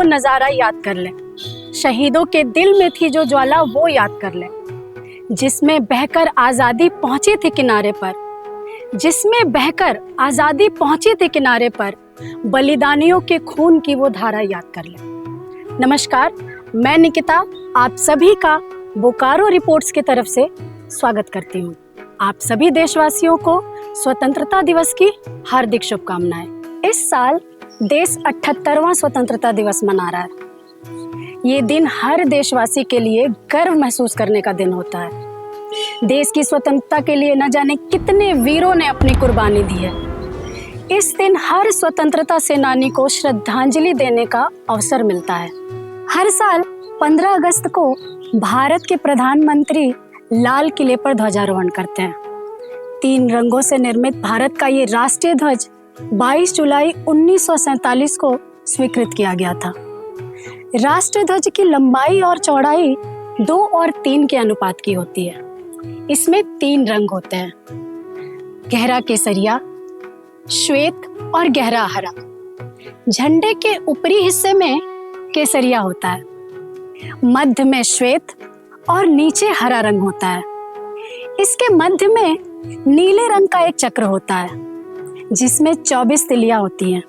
नज़ारा याद कर लें, शहीदों के दिल में थी जो ज्वाला वो याद कर लें, जिसमें बहकर आज़ादी पहुंची थी किनारे पर, जिसमें बहकर आज़ादी पहुंची थी किनारे पर, बलिदानियों के खून की वो धारा याद कर लें। नमस्कार, मैं निकिता आप सभी का बोकारो रिपोर्ट्स की तरफ से स्वागत करती हूँ। आप सभी देशवासियों को स्वतंत्रता दिवस की हार्दिक शुभकामनाएं। इस साल देश 78वां स्वतंत्रता दिवस मना रहा है। ये दिन हर देशवासी के लिए गर्व महसूस करने का दिन होता है। देश की स्वतंत्रता के लिए न जाने कितने वीरों ने अपनी कुर्बानी दी है। इस दिन हर स्वतंत्रता सेनानी को श्रद्धांजलि देने का अवसर मिलता है। हर साल 15 अगस्त को भारत के प्रधानमंत्री लाल किले पर ध्वजारोहण करते हैं। 3 रंगों से निर्मित भारत का ये राष्ट्रीय ध्वज 22 जुलाई 1947 को स्वीकृत किया गया था। राष्ट्रीय ध्वज की लंबाई और चौड़ाई 2 और 3 के अनुपात की होती है। इसमें 3 रंग होते हैं, गहरा केसरिया, श्वेत और गहरा हरा। झंडे के ऊपरी हिस्से में केसरिया होता है, मध्य में श्वेत और नीचे हरा रंग होता है। इसके मध्य में नीले रंग का एक चक्र होता है जिसमें 24 तिलियां होती हैं।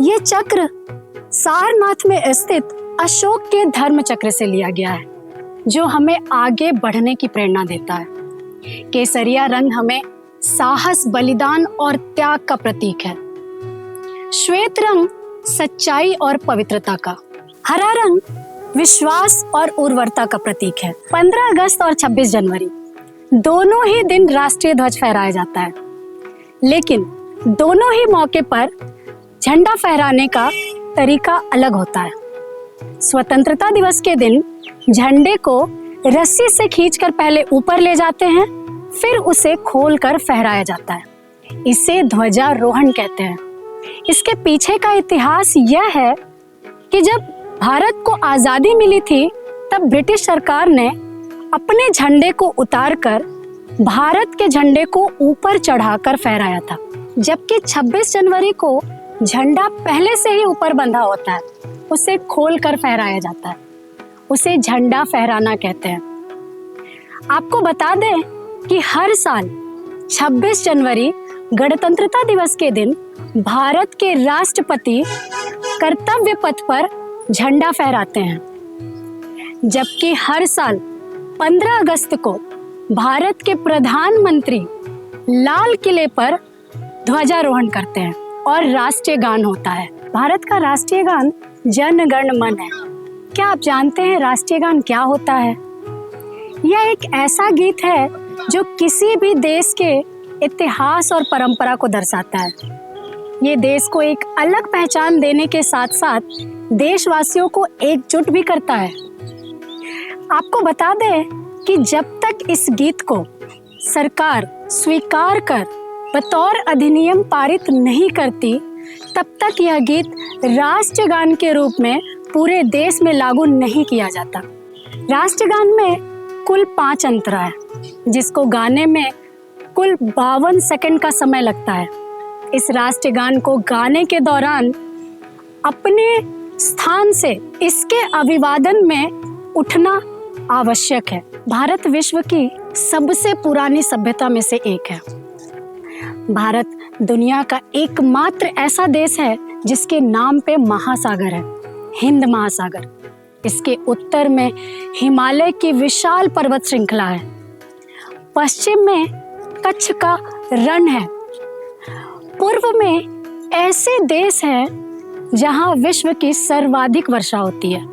ये चक्र सारनाथ में स्थित अशोक के धर्म चक्र से लिया गया है, जो हमें आगे बढ़ने की प्रेरणा देता है। केसरिया रंग हमें साहस, बलिदान और त्याग का प्रतीक है। श्वेत रंग सच्चाई और पवित्रता का, हरा रंग विश्वास और उर्वरता का प्रतीक है। 15 अगस्त और 26 जनवरी दोनों ही दिन राष्ट्रीय ध्वज फहराया जाता है, लेकिन दोनों ही मौके पर झंडा फहराने का तरीका अलग होता है। स्वतंत्रता दिवस के दिन झंडे को रस्सी से खींचकर पहले ऊपर ले जाते हैं, फिर उसे खोलकर फहराया जाता है। इसे ध्वजारोहण कहते हैं। इसके पीछे का इतिहास यह है कि जब भारत को आजादी मिली थी, तब ब्रिटिश सरकार ने अपने झंडे को उतारकर भारत के झंडे को ऊपर चढ़ाकर फहराया था, जबकि 26 जनवरी को झंडा पहले से ही ऊपर बंधा होता है, उसे खोलकर फहराया जाता है। उसे झंडा फहराना कहते हैं। आपको बता दें कि हर साल 26 जनवरी गणतंत्रता दिवस के दिन भारत के राष्ट्रपति कर्तव्य पथ पर झंडा फहराते हैं, जबकि हर साल 15 अगस्त को भारत के प्रधानमंत्री लाल किले पर ध्वजारोहण करते हैं और राष्ट्रीय गान होता है। भारत का राष्ट्रीय गान जन गण मन है। क्या आप जानते हैं राष्ट्रीय गान क्या होता है? यह एक ऐसा गीत है जो किसी भी देश के इतिहास और परंपरा को दर्शाता है। ये देश को एक अलग पहचान देने के साथ साथ देशवासियों को एकजुट भी करता है। आपको बता दें कि जब तक इस गीत को सरकार स्वीकार कर बतौर अधिनियम पारित नहीं करती, तब तक यह गीत राष्ट्रगान के रूप में पूरे देश में लागू नहीं किया जाता। राष्ट्रगान में कुल 5 अंतरा है, जिसको गाने में कुल 52 सेकंड का समय लगता है। इस राष्ट्रगान को गाने के दौरान अपने स्थान से इसके अभिवादन में उठना आवश्यक है। भारत विश्व की सबसे पुरानी सभ्यता में से एक है। भारत दुनिया का एकमात्र ऐसा देश है जिसके नाम पे महासागर है, हिंद महासागर। इसके उत्तर में हिमालय की विशाल पर्वत श्रृंखला है, पश्चिम में कच्छ का रण है, पूर्व में ऐसे देश हैं जहां विश्व की सर्वाधिक वर्षा होती है।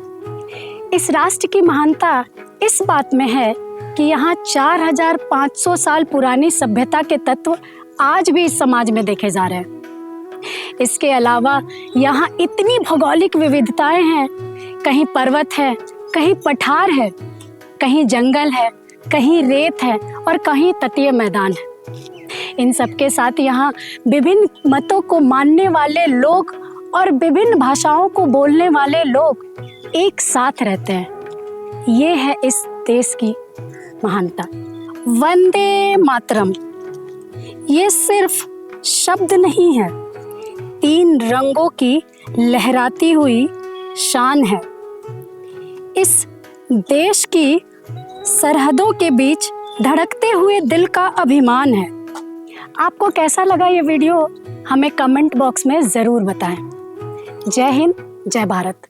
इस राष्ट्र की महानता इस बात में है कि यहाँ 4500 साल पुरानी सभ्यता के तत्व आज भी इस समाज में देखे जा रहे हैं। इसके अलावा यहाँ इतनी भौगोलिक विविधताएं हैं, कहीं पर्वत है, कहीं पठार है, कहीं जंगल है, कहीं रेत है और कहीं तटीय मैदान है। इन सबके साथ यहाँ विभिन्न मतों को मानने वाले लोग और विभिन्न भाषाओं को बोलने वाले लोग एक साथ रहते हैं। ये है इस देश की महानता। वंदे मातरम ये सिर्फ शब्द नहीं है, तीन रंगों की लहराती हुई शान है। इस देश की सरहदों के बीच धड़कते हुए दिल का अभिमान है। आपको कैसा लगा ये वीडियो हमें कमेंट बॉक्स में ज़रूर बताएं। जय हिंद, जय भारत।